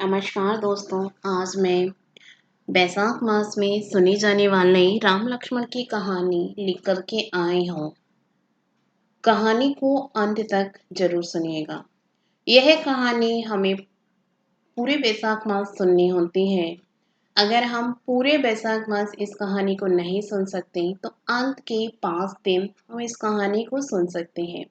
नमस्कार दोस्तों। आज मैं बैसाख मास में सुनी जाने वाली राम लक्ष्मण की कहानी लिख कर के आई हूँ। कहानी को अंत तक जरूर सुनिएगा। यह कहानी हमें पूरे बैसाख मास सुननी होती है। अगर हम पूरे बैसाख मास इस कहानी को नहीं सुन सकते तो अंत के 5 दिन हम इस कहानी को सुन सकते हैं।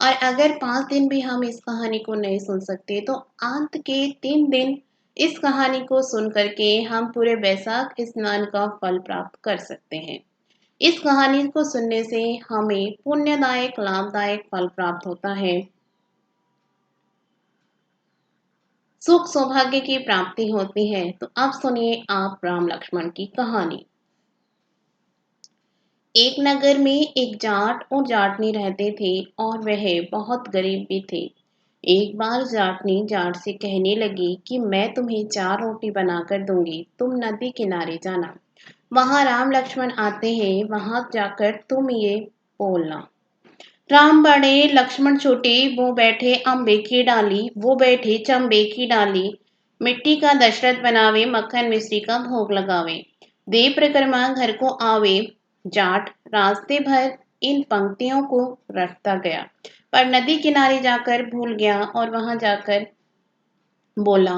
और अगर 5 दिन भी हम इस कहानी को नहीं सुन सकते तो अंत के 3 दिन इस कहानी को सुन करके हम पूरे बैसाख स्नान का फल प्राप्त कर सकते हैं। इस कहानी को सुनने से हमें पुण्यदायक लाभदायक फल प्राप्त होता है, सुख सौभाग्य की प्राप्ति होती है। तो अब सुनिए आप राम लक्ष्मण की कहानी। एक नगर में एक जाट और जाटनी रहते थे और वह बहुत गरीब भी थे। एक बार जाटनी जाट से कहने लगी कि मैं तुम्हें 4 रोटी बनाकर दूंगी, तुम नदी किनारे जाना। वहां राम लक्ष्मण आते हैं, वहां जाकर तुम ये बोलना। राम बड़े लक्ष्मण छोटे, वो बैठे अम्बे की डाली, वो बैठे चंबे की डाली। मिट्टी का दशरथ बनावे, मक्खन मिश्री का भोग लगावे। देव परिक्रमा घर को आवे। जाट रास्ते भर इन पंक्तियों को रटता गया, पर नदी किनारे जाकर भूल गया और वहां जाकर बोला।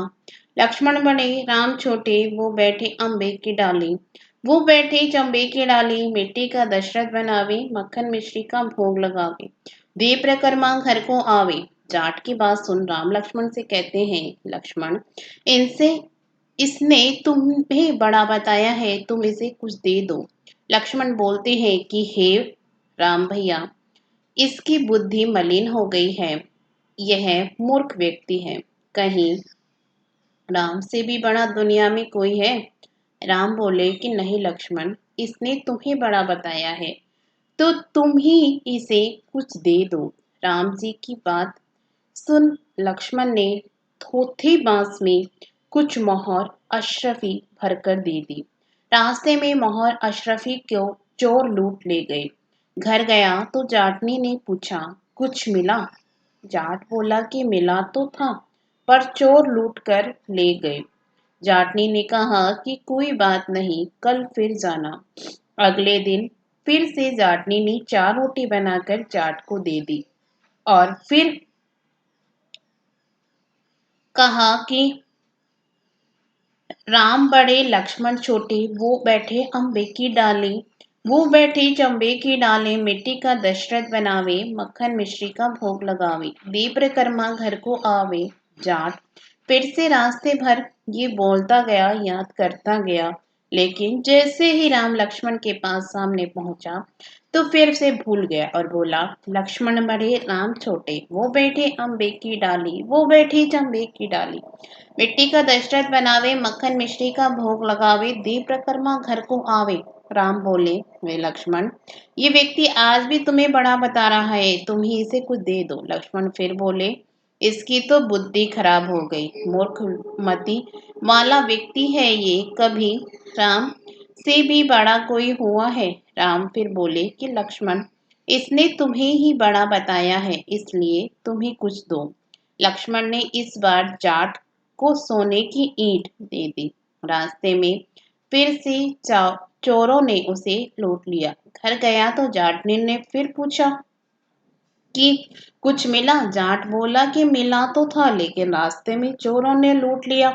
लक्ष्मण बड़े राम छोटे, वो बैठे अम्बे की डाली, वो बैठे चंबे की डाली। मिट्टी का दशरथ बनावे, मक्खन मिश्री का भोग लगावे। देव प्रकरमा घर को आवे। जाट की बात सुन राम लक्ष्मण से कहते हैं, लक्ष्मण इनसे इसने तुम्हें बड़ा बताया है, तुम इसे कुछ दे दो। लक्ष्मण बोलते हैं कि हे राम भैया, इसकी बुद्धि मलिन हो गई है, यह मूर्ख व्यक्ति है। कहीं राम से भी बड़ा दुनिया में कोई है? राम बोले कि नहीं लक्ष्मण, इसने तुम्हें बड़ा बताया है तो तुम ही इसे कुछ दे दो। राम जी की बात सुन लक्ष्मण ने थोथी बांस में कुछ मोहर अशरफी भरकर दे दी। रास्ते में मोहर अशरफी को चोर लूट ले गए। घर गया तो जाटनी ने पूछा, कुछ मिला? जाट बोला कि मिला तो था, पर चोर लूट कर ले गए। जाटनी ने कहा कि कोई बात नहीं, कल फिर जाना। अगले दिन फिर से जाटनी ने 4 रोटी बनाकर जाट को दे दी और फिर कहा कि राम बड़े लक्ष्मण छोटे, वो बैठे अम्बे की डाली, वो बैठे चंबे की डाले। मिट्टी का दशरथ बनावे, मक्खन मिश्री का भोग लगावे। दीप कर्मा घर को आवे। जाट फिर से रास्ते भर ये बोलता गया, याद करता गया, लेकिन जैसे ही राम लक्ष्मण के पास सामने पहुंचा तो फिर से भूल गया और बोला। लक्ष्मण बड़े राम छोटे, वो बैठे अम्बे की डाली, वो बैठी चंबे की डाली। मिट्टी का दशरथ बनावे, मक्खन मिश्री का भोग लगावे। दीप प्रकरमा घर को आवे। राम बोले, वे लक्ष्मण, ये व्यक्ति आज भी तुम्हें बड़ा बता रहा है, तुम ही इसे कुछ दे दो। लक्ष्मण फिर बोले, इसकी तो बुद्धि खराब हो गई, मूर्ख मति वाला व्यक्ति है ये, कभी राम से भी बड़ा कोई हुआ है? राम फिर बोले कि लक्ष्मण, इसने तुम्हें ही बड़ा बताया है, इसलिए तुम्हें कुछ दो। लक्ष्मण ने इस बार जाट को सोने की ईंट दे दी। रास्ते में फिर से चोरों ने उसे लूट लिया। घर गया तो जाटनी ने फिर पूछा कि कुछ मिला? जाट बोला कि मिला तो था, लेकिन रास्ते में चोरों ने लूट लिया।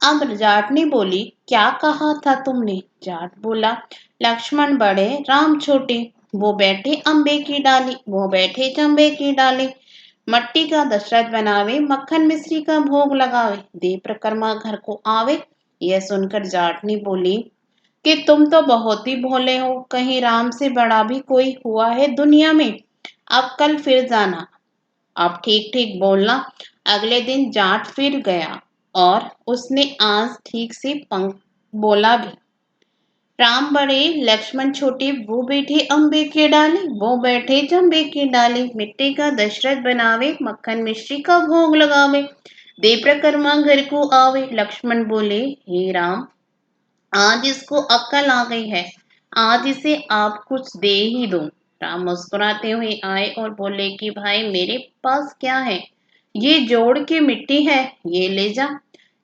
अब जाटनी बोली, क्या कहा था तुमने? जाट बोला, लक्ष्मण बड़े राम छोटे, वो बैठे अम्बे की डाली, वो बैठे चंबे की डाली। मट्टी का दशरथ बनावे, मक्खन मिश्री का भोग लगावे। देव प्रकरमा घर को आवे। यह सुनकर जाटनी बोली कि तुम तो बहुत ही भोले हो, कहीं राम से बड़ा भी कोई हुआ है दुनिया में? अब कल फिर जाना, अब ठीक ठीक बोलना। अगले दिन जाट फिर गया और उसने आज ठीक से पंख बोला भी। राम बड़े लक्ष्मण छोटे, वो बैठे अम्बे की डाली, वो बैठे चंबे की डाली। मिट्टी का दशरथ बनावे, मक्खन मिश्री का भोग लगावे। देव प्रकरमा घर को आवे। लक्ष्मण बोले, हे राम, आज इसको अक्ल आ गई है, आज इसे आप कुछ दे ही दो। राम मुस्कुराते हुए आए और बोले कि भाई, मेरे पास क्या है, ये जोड़ के मिट्टी है, ये ले जा।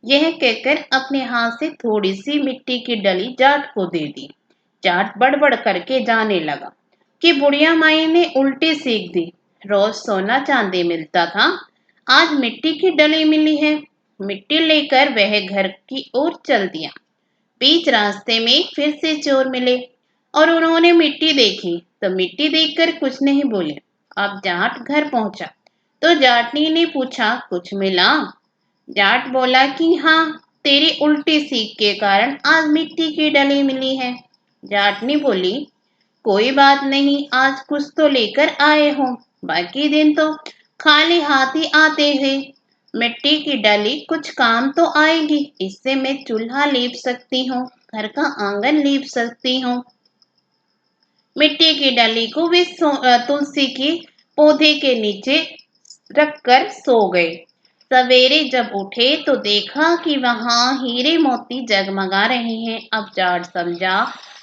यह कहकर अपने हाथ से थोड़ी सी मिट्टी की डली जाट को दे दी। जाट बड़बड़ करके जाने लगा कि बुढ़िया माई ने उल्टी सीख दी। रोज सोना चांदी मिलता था, आज मिट्टी की डली मिली है। मिट्टी लेकर वह घर की ओर चल दिया। बीच रास्ते में फिर से चोर मिले और उन्होंने मिट्टी देखी तो मिट्टी देखकर कुछ नहीं बोले। अब जाट घर पहुंचा तो जाटनी ने पूछा, कुछ मिला? जाट बोला कि हाँ, तेरी उल्टी सीख के कारण आज मिट्टी की डली मिली है। जाटनी बोली, कोई बात नहीं, आज कुछ तो लेकर आए हो, बाकी दिन तो खाली हाथ ही आते थे। मिट्टी की डली कुछ काम तो आएगी, इससे मैं चूल्हा लीप सकती हूँ, घर का आंगन लीप सकती हूँ। मिट्टी की डली को वे तुलसी के पौधे के नीचे रखकर सो गए। सवेरे जब उठे तो देखा कि वहां हीरे मोती जगमगा रहे हैं। अब जाट समझा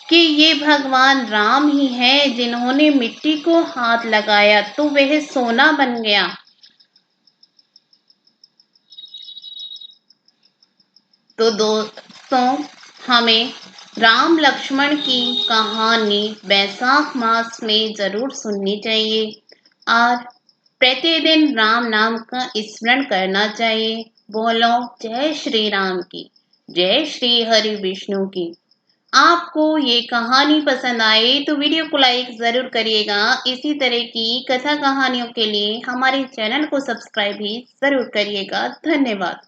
कि ये भगवान राम ही हैं जिन्होंने मिट्टी को हाथ लगाया तो वह सोना बन गया। तो दोस्तों, हमें राम लक्ष्मण की कहानी बैसाख मास में जरूर सुननी चाहिए और प्रतिदिन राम नाम का स्मरण करना चाहिए। बोलो जय श्री राम की, जय श्री हरि विष्णु की। आपको ये कहानी पसंद आई तो वीडियो को लाइक जरूर करिएगा। इसी तरह की कथा कहानियों के लिए हमारे चैनल को सब्सक्राइब भी जरूर करिएगा। धन्यवाद।